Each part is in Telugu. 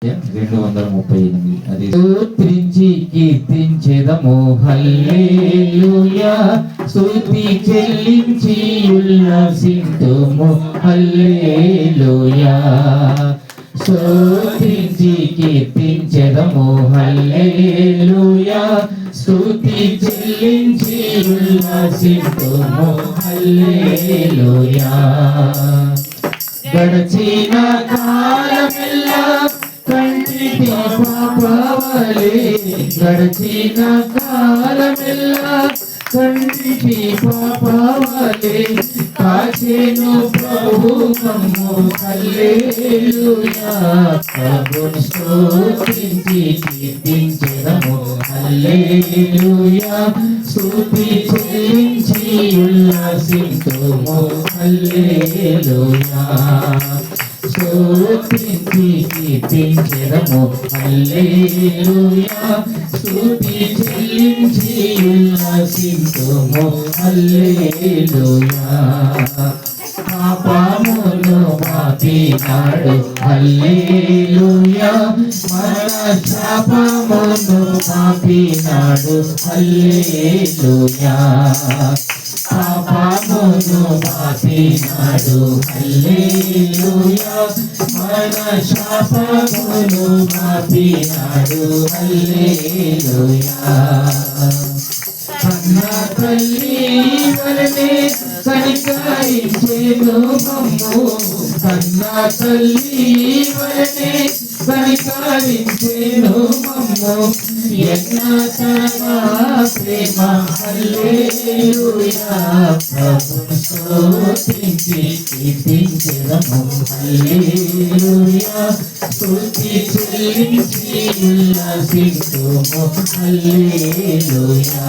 238 అది స్తుతించి కీర్తించెదము హల్లెలూయా స్తుతి చెల్లించి ఉల్లసింతుము హల్లెలూయా స్తుతించి కీర్తించెదము హల్లెలూయా స్తుతి చెల్లించి ఉల్లసింతుము హల్లెలూయా గడచిన కాలమెల్లా కంటికి పాపవలే గడచిన కాలమెల్లా కంటికి పాపవలే కాచెను ప్రభు మమ్ము హల్లెలూయా ప్రభుని స్తుతించి కీర్తించెదము హల్లెలూయా స్తుతి చెల్లించి ఉల్లసింతుము హల్లెలూయా స్తుతించి కీర్తించెదము హల్లెలూయా స్తుతి చెల్లించి ఉల్లసింతుము హల్లెలూయా పాపమును మాపినాడు హల్లెలూయా మన శాపమును మాపినాడు హల్లెలూయా పాపమును మాపినాడు హల్లెలూయా మన శాపమును మాపినాడు హల్లెలూయా కన్న తల్లి వలనే కనికరించెను మమ్ము కన్న తల్లి వలనే కనికరించెను మమ్ము ఎన్నతరమా ప్రేమ హల్లెలూయా ప్రభుని స్తుతించి కీర్తించెదము హల్లెలూయా స్తుతి చెల్లించి ఉల్లసింతుము హల్లెలూయా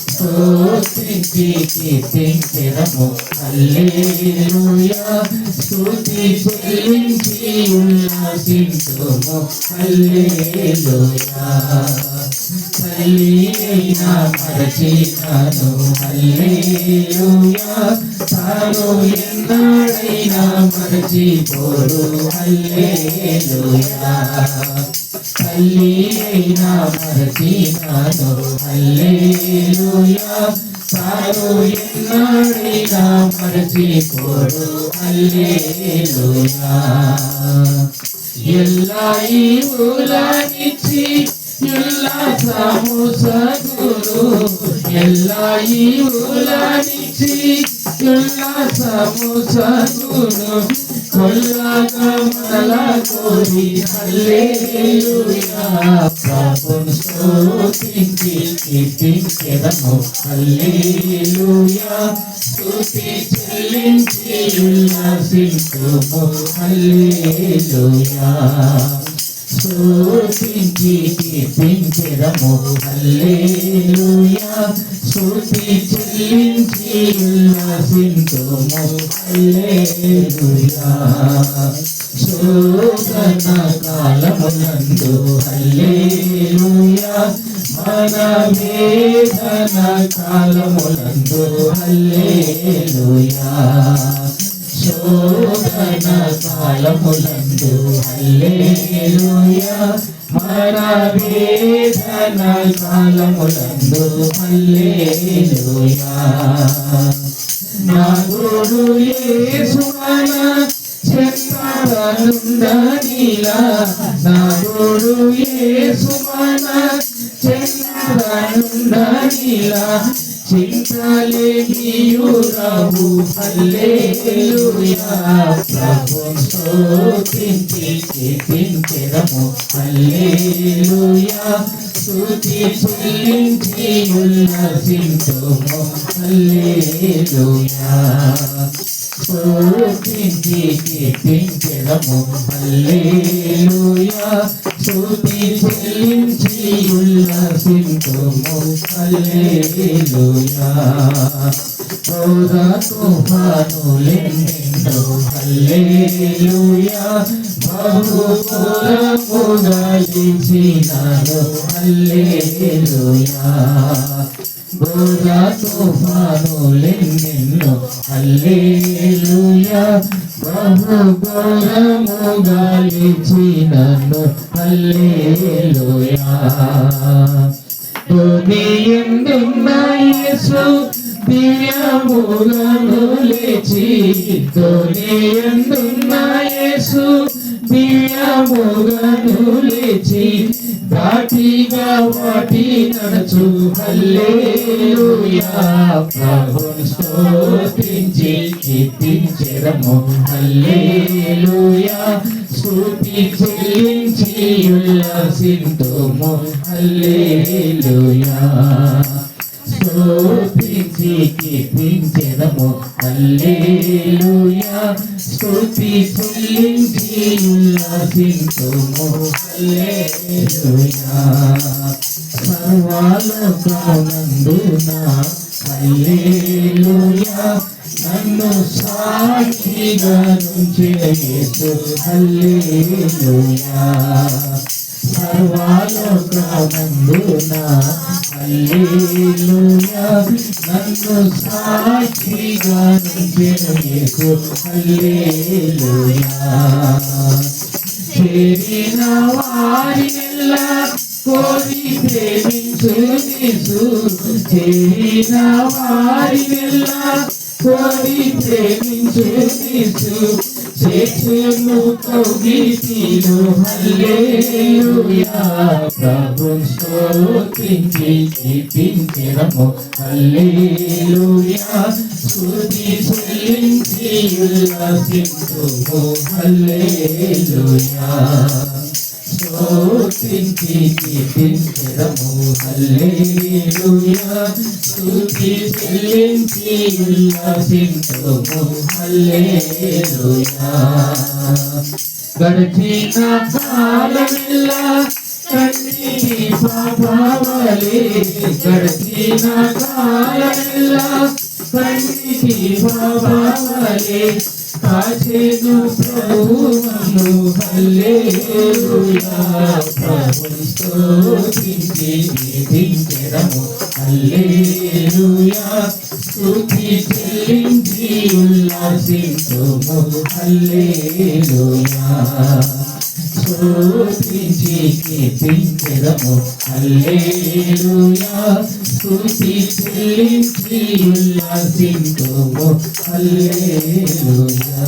స్తుతించి కీర్తించెదము హల్లెలూయా స్తుతి చెల్లించి ఉల్లసింతుము హల్లెలూయా తల్లి అయినా మరచినాను హల్లెలూయా తాను ఎన్నాడైనా మరచిపోడు హల్లెలూయా తల్లి అయినా మరచినాను హల్లెలూయా తాను ఎన్నాడైనా మరచిపోడు హల్లెలూయా ఎల్లా ఈవులనిచ్చి ఉల్లాసము సగురు ఎల్లా ఈవులనిచ్చి ఉల్లాసము సగురు కొల్లగా మనల కోరి హల్లెలూయా ప్రభుని స్తుతించి కీర్తించెదము హల్లెలూయా స్తుతి చెల్లించి ఉల్లసింతుము హల్లెలూయా స్తుతించి కీర్తించెదము హల్లెలూయా స్తుతి చెల్లించి ఉల్లసింతుము హల్లెలూయా శోధన కాలమునందు హల్లెలూయా మన వేదన కాలమునందు హల్లెలూయా శోధన కాలములందు హల్లెలూయా మన వేదన కాలములందు హల్లెలూయా నా గురు యేసు మన చెంతనుండనిలా నా గురు యేసు మన చెంతనుండనిలా చింతలేమియురవు హల్లెలూయా ప్రభుని స్తుతించి కీర్తించెదము హల్లెలూయా స్తుతి చెల్లించి ఉల్లసింతుము హల్లెలూయా స్తుతించి కీర్తించెదము హల్లెలూయా స్తుతి చెల్లించి ఉల్లసింతుము హల్లెలూయా క్రోధ తుఫానులెన్నెన్నో హల్లెలూయా బహుపురముగలిచినాను హల్లెలూయా ఘోర తుఫానులెన్నెన్నో హల్లెలూయా బహు ఘోరముగా లేచినను హల్లెలూయా స్తుతియందున్న యేసు దివ్యములను లేచి స్తుతియందున్న యేసు దివ్యములను లేచి దాటిగా వాటి నడుచు హల్లెలూయా ప్రభుని స్తుతించి కీర్తించెదము హల్లెలూయా స్తుతి చెల్లించి ఉల్లసింతుము హల్లెలూయా స్తుతించి కీర్తించెదము హల్లెలూయా స్తుతి చెల్లించి ఉల్లసింతుము హల్లెలూయా సర్వలోకమునందున హల్లెలూయా నన్ను సాక్షిగా నుంచిన యేసు హల్లెలూయా సర్వలోకమునందున హల్లెలూయా నన్ను సాక్షిగా నుంచిన యేసు హల్లెలూయా చేరిన వారినెల్లా కోరి ప్రేమించు యేసు చేరిన వారినెల్లా కోరి ప్రేమించు యేసు చేర్చును కౌగిలిలో హల్లెలూయా ప్రభుని స్తుతించి కీర్తించెదము హల్లెలూయా స్తుతి చెల్లించి ఉల్లసింతుము హల్లెలూయా స్తుతించి కీర్తించెదము హల్లెలూయా స్తుతి చెల్లించి ఉల్లసింతుము హల్లెలూయా గడిచిన కాలమెల్లా కన్నీటి పాపవలే గడిచిన కాలమెల్లా కన్నీటి పాపవలే కాచెను ప్రభువును హల్లెలూయా ప్రభుని స్తుతించి కీర్తించెదము హల్లెలూయా స్తుతి చెల్లించి ఉల్లసింతుము హల్లెలూయా స్తుతించి కీర్తించెదము హల్లెలూయా స్తుతి చెల్లించి ఉల్లసింతుము హల్లెలూయా